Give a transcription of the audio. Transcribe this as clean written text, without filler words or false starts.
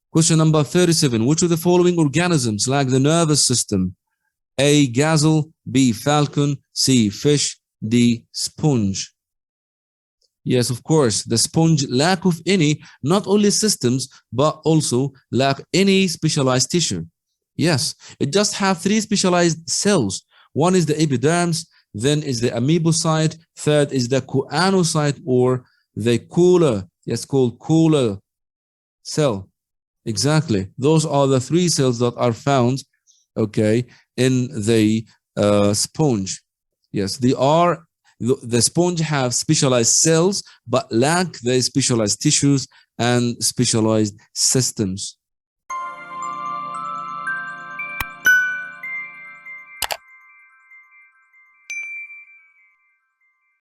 Question number 37. Which of the following organisms lack the nervous system? A. Gazelle, B. Falcon, C. Fish, D. Sponge. Yes, of course, the sponge lack of any, not only systems, but also lack any specialized tissue. Yes, it just have 3 specialized cells. One is the epidermis, then is the amoebocyte, third is the choanocyte or the cooler. Yes, called cooler cell. Exactly. Those are the 3 cells that are found, okay, in the sponge. Yes, they are. The sponge have specialized cells, but lack the specialized tissues and specialized systems.